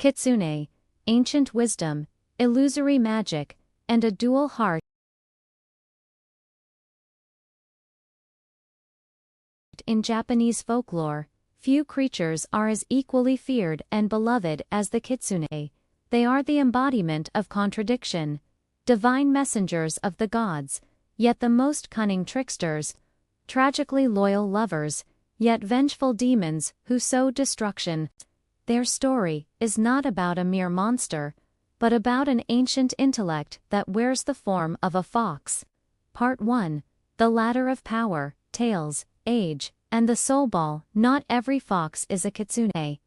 Kitsune, ancient wisdom, illusory magic, and a dual heart. In Japanese folklore, few creatures are as equally feared and beloved as the kitsune. They are the embodiment of contradiction, divine messengers of the gods, yet the most cunning tricksters, tragically loyal lovers, yet vengeful demons who sow destruction. Their story is not about a mere monster, but about an ancient intellect that wears the form of a fox. Part 1. The Ladder of Power, Tails, Age, and the Soul Ball. Not every fox is a kitsune.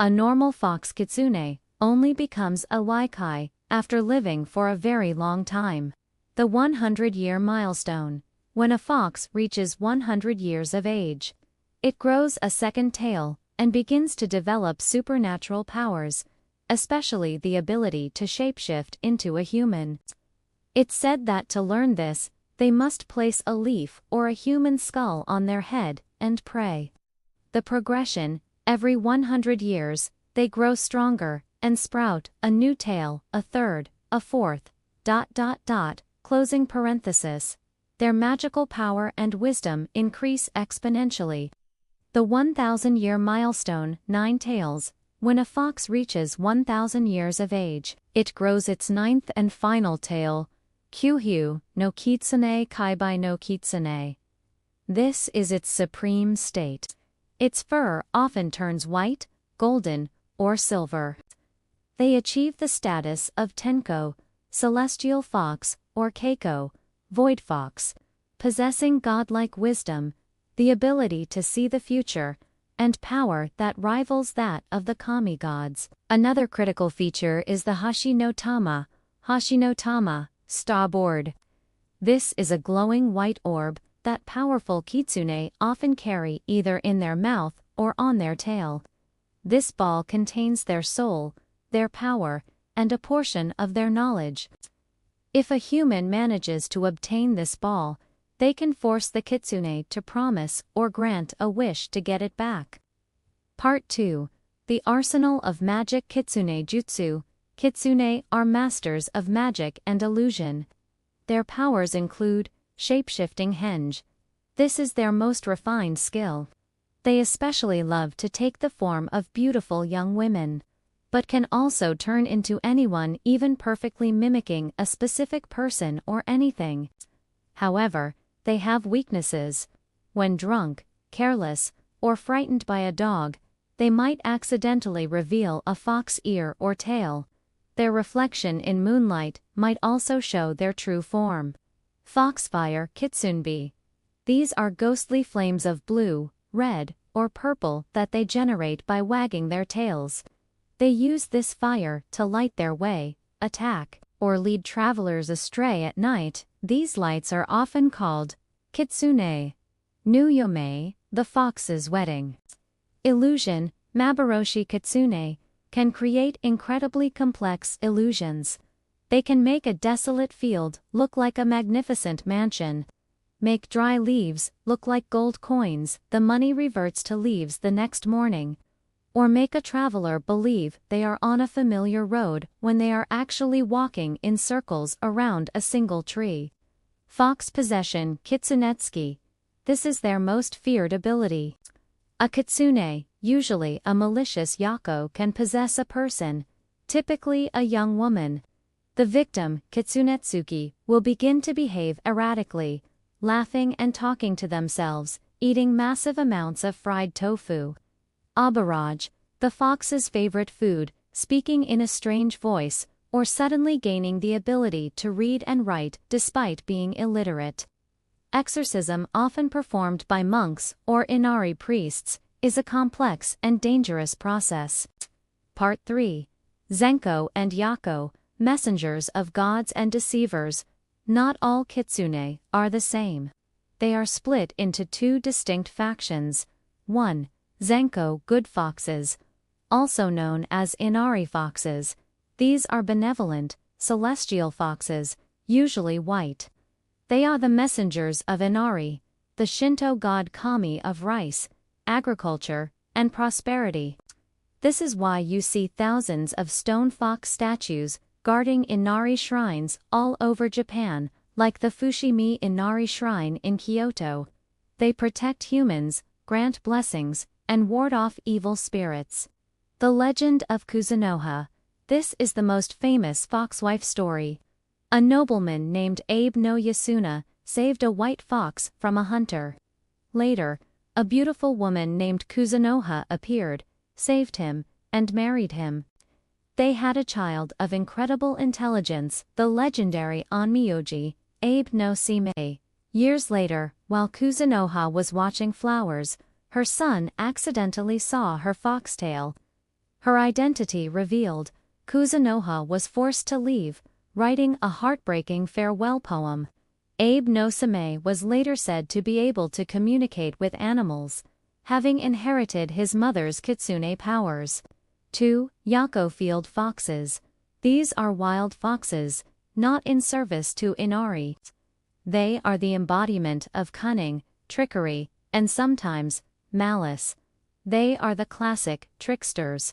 A normal fox kitsune only becomes a yōkai after living for a very long time. The 100-year milestone. When a fox reaches 100 years of age, it grows a second tail and begins to develop supernatural powers, especially the ability to shapeshift into a human. It's said that to learn this, they must place a leaf or a human skull on their head and pray. The progression: every 100 years, they grow stronger and sprout a new tail, a third, a fourth, ... Closing parenthesis. Their magical power and wisdom increase exponentially. The 1,000-year milestone, 9 tails. When a fox reaches 1,000 years of age, it grows its 9th and final tail, kyubi no Kitsune kyubi no Kitsune. This is its supreme state. Its fur often turns white, golden, or silver. They achieve the status of tenko, celestial fox, or keiko, void fox, possessing godlike wisdom, the ability to see the future, and power that rivals that of the kami gods. Another critical feature is the hashi no tama, starboard. This is a glowing white orb that powerful kitsune often carry either in their mouth or on their tail. This ball contains their soul, their power, and a portion of their knowledge. If a human manages to obtain this ball, they can force the kitsune to promise or grant a wish to get it back. Part 2. The Arsenal of Magic Kitsune Jutsu. Kitsune are masters of magic and illusion. Their powers include shapeshifting henge. This is their most refined skill. They especially love to take the form of beautiful young women, but can also turn into anyone, even perfectly mimicking a specific person or anything. However, they have weaknesses. When drunk, careless, or frightened by a dog, they might accidentally reveal a fox ear or tail. Their reflection in moonlight might also show their true form. Foxfire Kitsunebi. These are ghostly flames of blue, red, or purple that they generate by wagging their tails. They use this fire to light their way, attack, or lead travelers astray at night. These lights are often called Kitsune no Yōkai, the fox's wedding. Illusion. Maboroshi Kitsune can create incredibly complex illusions. They can make a desolate field look like a magnificent mansion, make dry leaves look like gold coins, the money reverts to leaves the next morning, or make a traveler believe they are on a familiar road when they are actually walking in circles around a single tree. Fox possession Kitsunetsuki. This is their most feared ability. A kitsune, usually a malicious yako, can possess a person, typically a young woman. The victim, Kitsunetsuki, will begin to behave erratically, laughing and talking to themselves, eating massive amounts of fried tofu. Abaraj, the fox's favorite food, speaking in a strange voice, or suddenly gaining the ability to read and write despite being illiterate. Exorcism, often performed by monks or inari priests, is a complex and dangerous process. Part 3. Zenko and Yako, messengers of gods and deceivers. Not all kitsune are the same. They are split into 2 distinct factions. 1. Zenko, good foxes, also known as inari foxes. These are benevolent, celestial foxes, usually white. They are the messengers of Inari, the Shinto god kami of rice, agriculture, and prosperity. This is why you see thousands of stone fox statues guarding Inari shrines all over Japan, like the Fushimi Inari Shrine in Kyoto. They protect humans, grant blessings, and ward off evil spirits. The legend of Kuzunoha. This is the most famous foxwife story. A nobleman named Abe no Yasuna saved a white fox from a hunter. Later, a beautiful woman named Kuzunoha appeared, saved him, and married him. They had a child of incredible intelligence, the legendary Onmyoji, Abe no Mae. Years later, while Kuzunoha was watching flowers, her son accidentally saw her foxtail. Her identity revealed, Kuzunoha was forced to leave, writing a heartbreaking farewell poem. Abe no Mae was later said to be able to communicate with animals, having inherited his mother's Kitsune powers. 2. Yako field foxes. These are wild foxes, not in service to Inari. They are the embodiment of cunning, trickery, and sometimes, malice. They are the classic tricksters.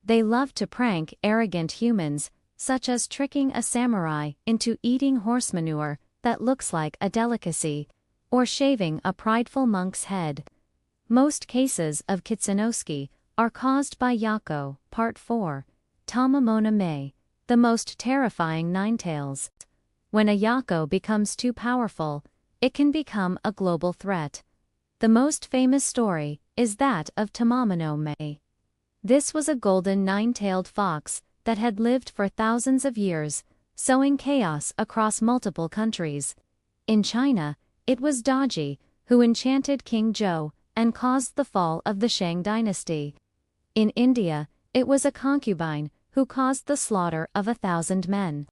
They love to prank arrogant humans, such as tricking a samurai into eating horse manure that looks like a delicacy, or shaving a prideful monk's head. Most cases of Kitsunosuke are caused by Yako. Part 4. Tamamo-no-Mae, the most terrifying ninetales. When a Yako becomes too powerful, it can become a global threat. The most famous story is that of Tamamo-no-Mae. This was a golden nine-tailed fox that had lived for thousands of years, sowing chaos across multiple countries. In China, it was Daji, who enchanted King Zhou and caused the fall of the Shang dynasty. In India, it was a concubine who caused the slaughter of 1,000 men.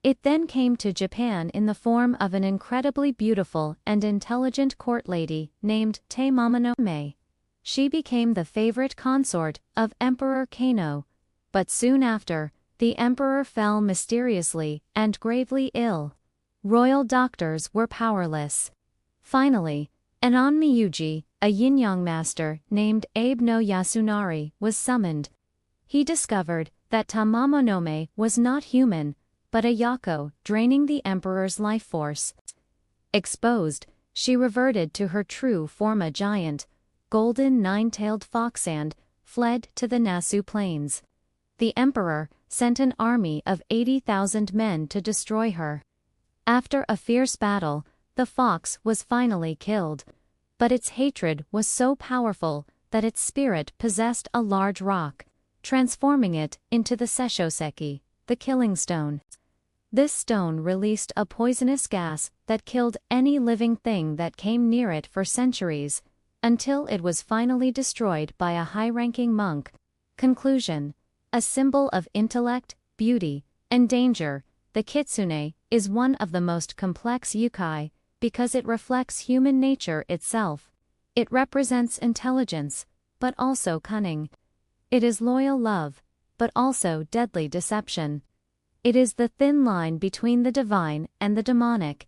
It then came to Japan in the form of an incredibly beautiful and intelligent court lady named Tamamo-no-Mae. She became the favorite consort of Emperor Kano, but soon after, the emperor fell mysteriously and gravely ill. Royal doctors were powerless. Finally, an onmyuji, a yin-yang master named Abe no Yasunari, was summoned. He discovered that Tamamo-no-Mae was not human, but a Yako, draining the emperor's life force. Exposed, she reverted to her true form, a giant, golden nine-tailed fox, and fled to the Nasu plains. The emperor sent an army of 80,000 men to destroy her. After a fierce battle, the fox was finally killed, but its hatred was so powerful that its spirit possessed a large rock, transforming it into the Seshoseki, the killing stone. This stone released a poisonous gas that killed any living thing that came near it for centuries, until it was finally destroyed by a high-ranking monk. Conclusion. A symbol of intellect, beauty, and danger, the Kitsune is one of the most complex yōkai because it reflects human nature itself. It represents intelligence, but also cunning. It is loyal love, but also deadly deception. It is the thin line between the divine and the demonic.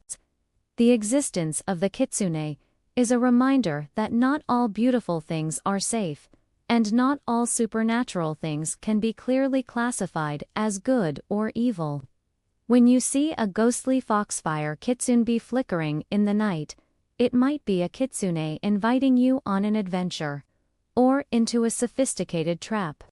The existence of the Kitsune is a reminder that not all beautiful things are safe, and not all supernatural things can be clearly classified as good or evil. When you see a ghostly foxfire kitsune be flickering in the night, it might be a kitsune inviting you on an adventure, or into a sophisticated trap.